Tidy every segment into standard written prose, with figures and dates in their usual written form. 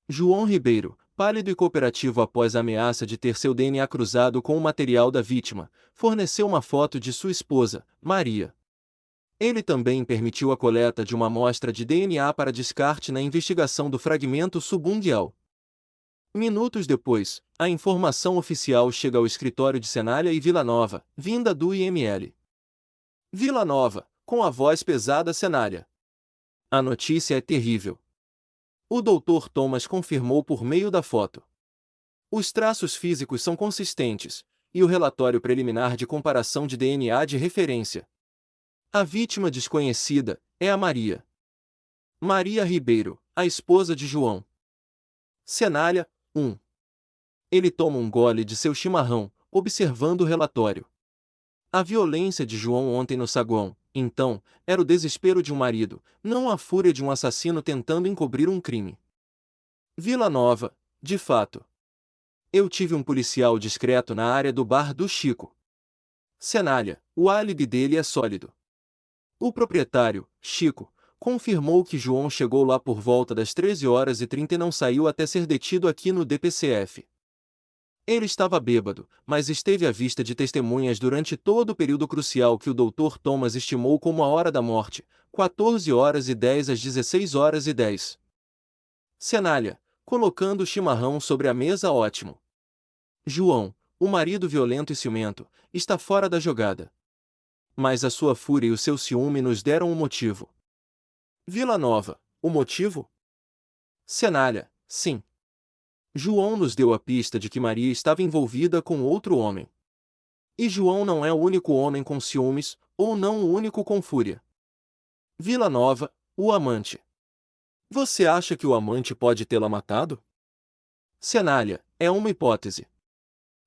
João Ribeiro, pálido e cooperativo após a ameaça de ter seu DNA cruzado com o material da vítima, forneceu uma foto de sua esposa, Maria. Ele também permitiu a coleta de uma amostra de DNA para descarte na investigação do fragmento subunguial. Minutos depois, a informação oficial chega ao escritório de Cenália e Vila Nova, vinda do IML. Vila Nova, com a voz pesada Cenália. A notícia é terrível. O Dr. Thomas confirmou por meio da foto. Os traços físicos são consistentes, e o relatório preliminar de comparação de DNA de referência. A vítima desconhecida é a Maria. Maria Ribeiro, a esposa de João. Cenália, 1. Ele toma um gole de seu chimarrão, observando o relatório. A violência de João ontem no saguão, então, era o desespero de um marido, não a fúria de um assassino tentando encobrir um crime. Vila Nova, de fato. Eu tive um policial discreto na área do bar do Chico. Cenália, o álibi dele é sólido. O proprietário, Chico, confirmou que João chegou lá por volta das 13h30 e não saiu até ser detido aqui no DPCF. Ele estava bêbado, mas esteve à vista de testemunhas durante todo o período crucial que o Dr. Thomas estimou como a hora da morte, 14h10 às 16h10. Cenália, colocando o chimarrão sobre a mesa ótimo. João, o marido violento e ciumento, está fora da jogada. Mas a sua fúria e o seu ciúme nos deram um motivo. Vila Nova, o motivo? Cenália, sim. João nos deu a pista de que Maria estava envolvida com outro homem. E João não é o único homem com ciúmes, ou não o único com fúria. Vila Nova, o amante. Você acha que o amante pode tê-la matado? Cenália, é uma hipótese.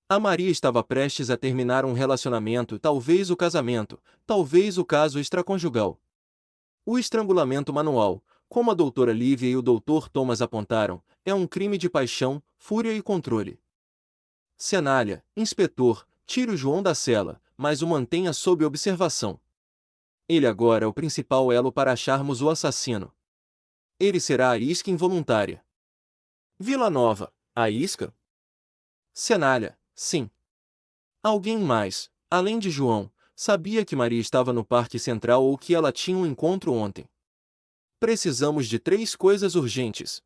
A Maria estava prestes a terminar um relacionamento, talvez o casamento, talvez o caso extraconjugal. O estrangulamento manual, como a doutora Lívia e o Dr. Thomas apontaram, é um crime de paixão, fúria e controle. Cenália, inspetor, tire o João da cela, mas o mantenha sob observação. Ele agora é o principal elo para acharmos o assassino. Ele será a isca involuntária. Vila Nova, a isca? Cenália, sim. Alguém mais, além de João, sabia que Maria estava no Parque Central ou que ela tinha um encontro ontem. Precisamos de 3 coisas urgentes.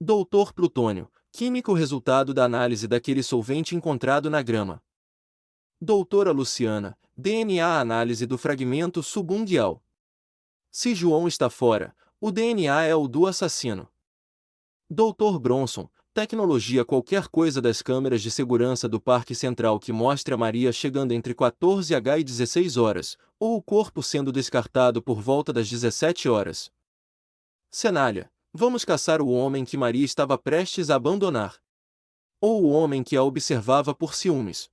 Doutor Plutônio, químico resultado da análise daquele solvente encontrado na grama. Doutora Luciana, DNA análise do fragmento subunguial. Se João está fora, o DNA é o do assassino. Doutor Bronson, tecnologia qualquer coisa das câmeras de segurança do Parque Central que mostre a Maria chegando entre 14h e 16h, ou o corpo sendo descartado por volta das 17h. Cenália, vamos caçar o homem que Maria estava prestes a abandonar. Ou o homem que a observava por ciúmes.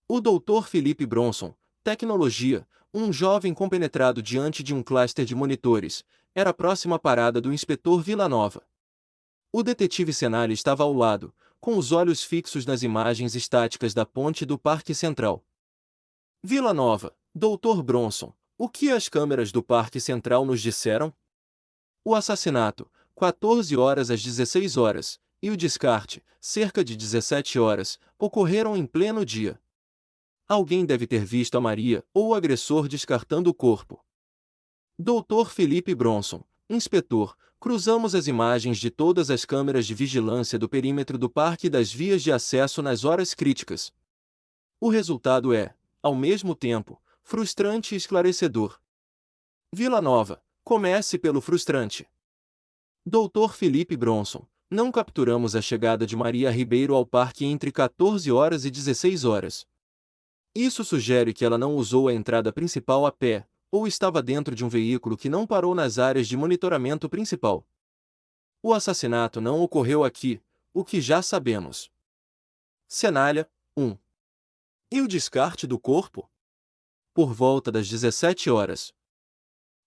O Dr. Felipe Bronson, tecnologia, um jovem compenetrado diante de um cluster de monitores, era a próxima parada do inspetor Vila Nova. O detetive Cenália estava ao lado, com os olhos fixos nas imagens estáticas da ponte do Parque Central. Vila Nova, Dr. Bronson, o que as câmeras do Parque Central nos disseram? O assassinato, 14h às 16h, e o descarte, cerca de 17h, ocorreram em pleno dia. Alguém deve ter visto a Maria ou o agressor descartando o corpo. Dr. Felipe Bronson, inspetor, cruzamos as imagens de todas as câmeras de vigilância do perímetro do parque e das vias de acesso nas horas críticas. O resultado é, ao mesmo tempo, frustrante e esclarecedor. Vila Nova, comece pelo frustrante. Dr. Felipe Bronson, não capturamos a chegada de Maria Ribeiro ao parque entre 14h e 16h. Isso sugere que ela não usou a entrada principal a pé, ou estava dentro de um veículo que não parou nas áreas de monitoramento principal. O assassinato não ocorreu aqui, o que já sabemos. Cenália, 1. E o descarte do corpo? Por volta das 17h.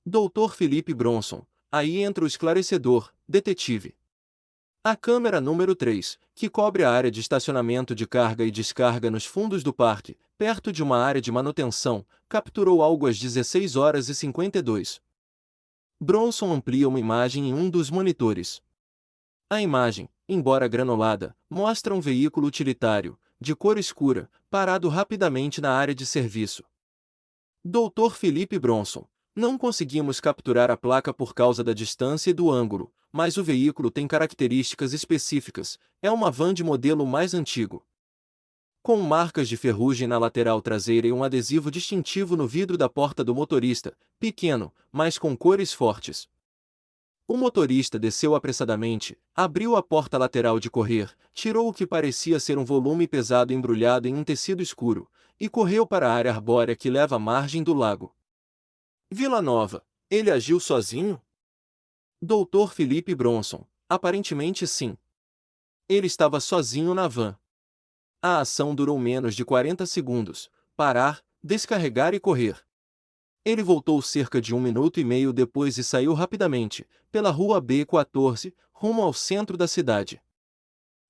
Dr. Felipe Bronson, aí entra o esclarecedor, detetive. A câmera número 3, que cobre a área de estacionamento de carga e descarga nos fundos do parque, perto de uma área de manutenção, capturou algo às 16h52. Bronson amplia uma imagem em um dos monitores. A imagem, embora granulada, mostra um veículo utilitário, de cor escura, parado rapidamente na área de serviço. Dr. Felipe Bronson. Não conseguimos capturar a placa por causa da distância e do ângulo, mas o veículo tem características específicas, é uma van de modelo mais antigo. Com marcas de ferrugem na lateral traseira e um adesivo distintivo no vidro da porta do motorista, pequeno, mas com cores fortes. O motorista desceu apressadamente, abriu a porta lateral de correr, tirou o que parecia ser um volume pesado embrulhado em um tecido escuro, e correu para a área arbórea que leva à margem do lago. Vila Nova. Ele agiu sozinho? Dr. Felipe Bronson. Aparentemente sim. Ele estava sozinho na van. A ação durou menos de 40 segundos. Parar, descarregar e correr. Ele voltou cerca de 1 minuto e meio depois e saiu rapidamente, pela rua B14, rumo ao centro da cidade.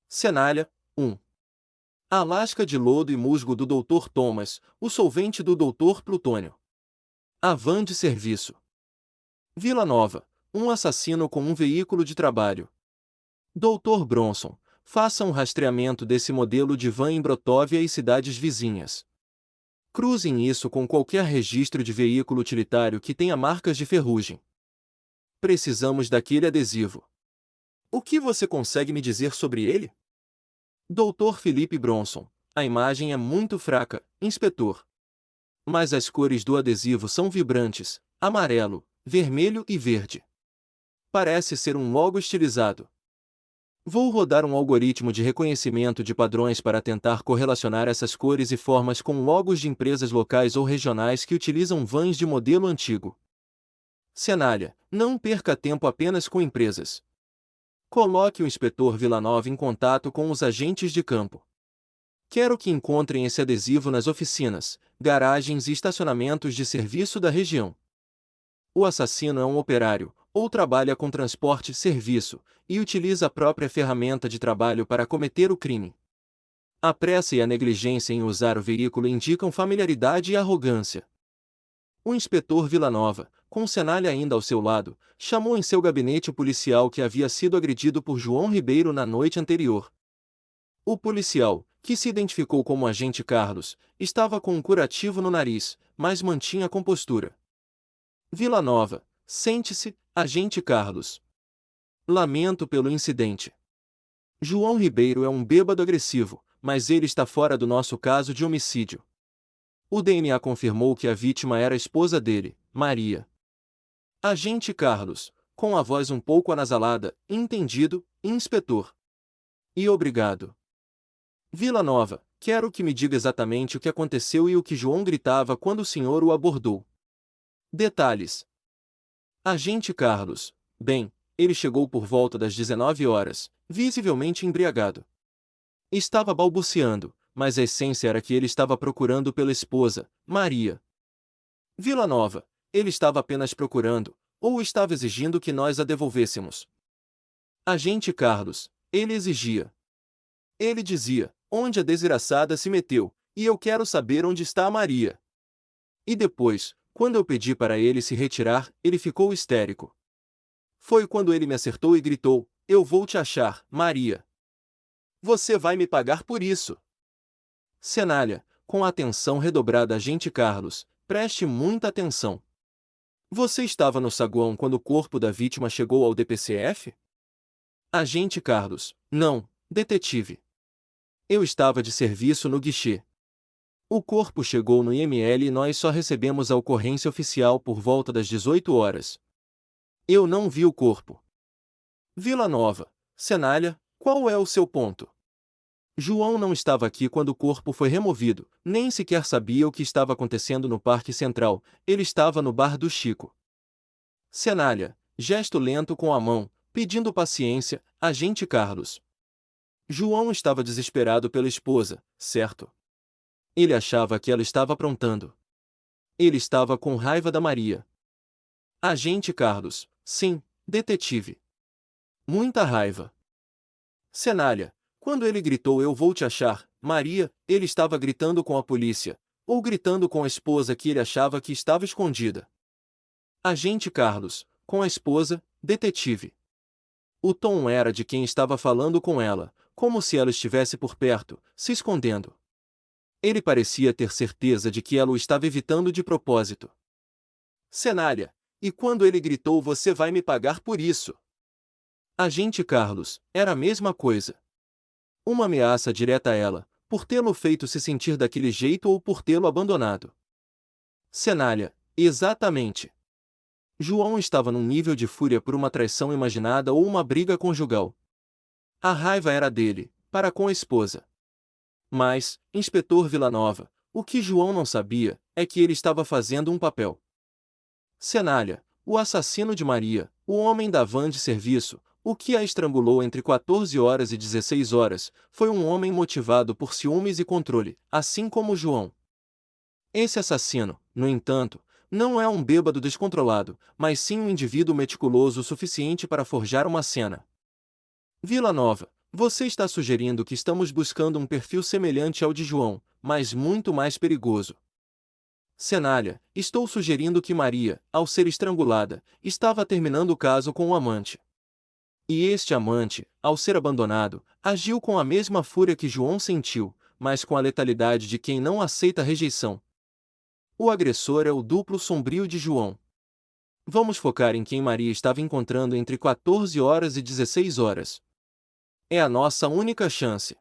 Cenália 1. A lasca de lodo e musgo do Dr. Thomas, o solvente do Dr. Plutônio. A van de serviço. Vila Nova. Um assassino com um veículo de trabalho. Dr. Bronson. Faça um rastreamento desse modelo de van em Brotóvia e cidades vizinhas. Cruzem isso com qualquer registro de veículo utilitário que tenha marcas de ferrugem. Precisamos daquele adesivo. O que você consegue me dizer sobre ele? Dr. Felipe Bronson. A imagem é muito fraca, inspetor. Mas as cores do adesivo são vibrantes, amarelo, vermelho e verde. Parece ser um logo estilizado. Vou rodar um algoritmo de reconhecimento de padrões para tentar correlacionar essas cores e formas com logos de empresas locais ou regionais que utilizam vans de modelo antigo. Cenália. Não perca tempo apenas com empresas. Coloque o inspetor Villanova em contato com os agentes de campo. Quero que encontrem esse adesivo nas oficinas, garagens e estacionamentos de serviço da região. O assassino é um operário, ou trabalha com transporte-serviço, e utiliza a própria ferramenta de trabalho para cometer o crime. A pressa e a negligência em usar o veículo indicam familiaridade e arrogância. O inspetor Villanova, com Cenália ainda ao seu lado, chamou em seu gabinete o policial que havia sido agredido por João Ribeiro na noite anterior. O policial, que se identificou como agente Carlos, estava com um curativo no nariz, mas mantinha a compostura. Villanova. Sente-se, agente Carlos. Lamento pelo incidente. João Ribeiro é um bêbado agressivo, mas ele está fora do nosso caso de homicídio. O DNA confirmou que a vítima era a esposa dele, Maria. Agente Carlos, com a voz um pouco anasalada, entendido, inspetor. E obrigado. Villanova, quero que me diga exatamente o que aconteceu e o que João gritava quando o senhor o abordou. Detalhes. Agente Carlos. Bem, ele chegou por volta das 19 horas, visivelmente embriagado. Estava balbuciando, mas a essência era que ele estava procurando pela esposa, Maria. Villanova. Ele estava apenas procurando, ou estava exigindo que nós a devolvêssemos. Agente Carlos. Ele exigia. Ele dizia, onde a desgraçada se meteu, e eu quero saber onde está a Maria. E depois, quando eu pedi para ele se retirar, ele ficou histérico. Foi quando ele me acertou e gritou, eu vou te achar, Maria. Você vai me pagar por isso. Cenália, com a atenção redobrada agente Carlos, preste muita atenção. Você estava no saguão quando o corpo da vítima chegou ao DPCF? Agente Carlos, não, detetive. Eu estava de serviço no guichê. O corpo chegou no IML e nós só recebemos a ocorrência oficial por volta das 18 horas. Eu não vi o corpo. Villanova. Cenália, qual é o seu ponto? João não estava aqui quando o corpo foi removido, nem sequer sabia o que estava acontecendo no Parque Central, ele estava no bar do Chico. Cenália, gesto lento com a mão, pedindo paciência, agente Carlos. João estava desesperado pela esposa, certo? Ele achava que ela estava aprontando. Ele estava com raiva da Maria. Agente Carlos. Sim, detetive. Muita raiva. Cenália. Quando ele gritou eu vou te achar, Maria, ele estava gritando com a polícia, ou gritando com a esposa que ele achava que estava escondida. Agente Carlos. Com a esposa, detetive. O tom era de quem estava falando com ela, como se ela estivesse por perto, se escondendo. Ele parecia ter certeza de que ela o estava evitando de propósito. Cenália, e quando ele gritou "Você vai me pagar por isso"? Agente Carlos, era a mesma coisa. Uma ameaça direta a ela, por tê-lo feito se sentir daquele jeito ou por tê-lo abandonado. Cenália, exatamente. João estava num nível de fúria por uma traição imaginada ou uma briga conjugal. A raiva era dele, para com a esposa. Mas, inspetor Villanova, o que João não sabia, é que ele estava fazendo um papel. Cenália, o assassino de Maria, o homem da van de serviço, o que a estrangulou entre 14 horas e 16 horas, foi um homem motivado por ciúmes e controle, assim como João. Esse assassino, no entanto, não é um bêbado descontrolado, mas sim um indivíduo meticuloso o suficiente para forjar uma cena. Villanova, você está sugerindo que estamos buscando um perfil semelhante ao de João, mas muito mais perigoso. Cenália, estou sugerindo que Maria, ao ser estrangulada, estava terminando o caso com o amante. E este amante, ao ser abandonado, agiu com a mesma fúria que João sentiu, mas com a letalidade de quem não aceita rejeição. O agressor é o duplo sombrio de João. Vamos focar em quem Maria estava encontrando entre 14 horas e 16 horas. É a nossa única chance.